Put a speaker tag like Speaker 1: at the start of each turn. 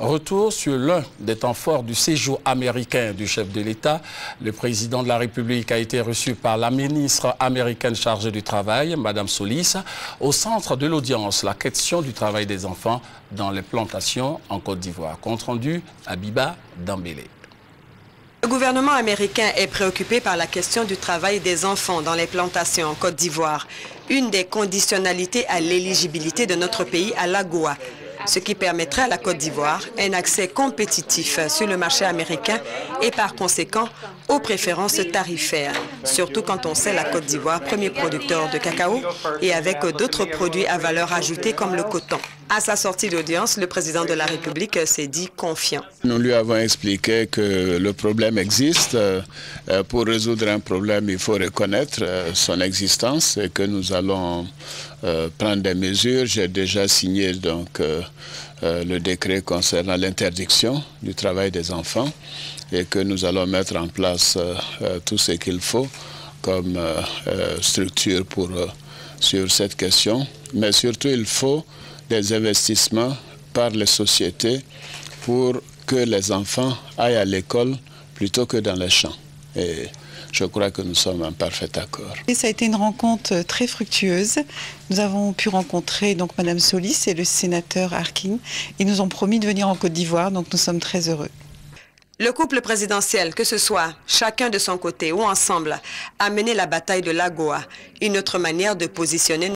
Speaker 1: Retour sur l'un des temps forts du séjour américain du chef de l'État. Le président de la République a été reçu par la ministre américaine chargée du Travail, Mme Solis. Au centre de l'audience, la question du travail des enfants dans les plantations en Côte d'Ivoire. Compte rendu, Abiba Dambélé.
Speaker 2: Le gouvernement américain est préoccupé par la question du travail des enfants dans les plantations en Côte d'Ivoire, une des conditionnalités à l'éligibilité de notre pays à l'AGOA, ce qui permettrait à la Côte d'Ivoire un accès compétitif sur le marché américain et par conséquent aux préférences tarifaires, surtout quand on sait la Côte d'Ivoire, premier producteur de cacao et avec d'autres produits à valeur ajoutée comme le coton. À sa sortie d'audience, le président de la République s'est dit confiant.
Speaker 3: Nous lui avons expliqué que le problème existe. Pour résoudre un problème, il faut reconnaître son existence et que nous allons prendre des mesures. J'ai déjà signé donc le décret concernant l'interdiction du travail des enfants et que nous allons mettre en place tout ce qu'il faut comme structure sur cette question. Mais surtout, il faut des investissements par les sociétés pour que les enfants aillent à l'école plutôt que dans les champs. Et je crois que nous sommes en parfait accord.
Speaker 4: Et ça a été une rencontre très fructueuse. Nous avons pu rencontrer donc Mme Solis et le sénateur Harkin. Ils nous ont promis de venir en Côte d'Ivoire, donc nous sommes très heureux.
Speaker 2: Le couple présidentiel, que ce soit chacun de son côté ou ensemble, a mené la bataille de l'AGOA, une autre manière de positionner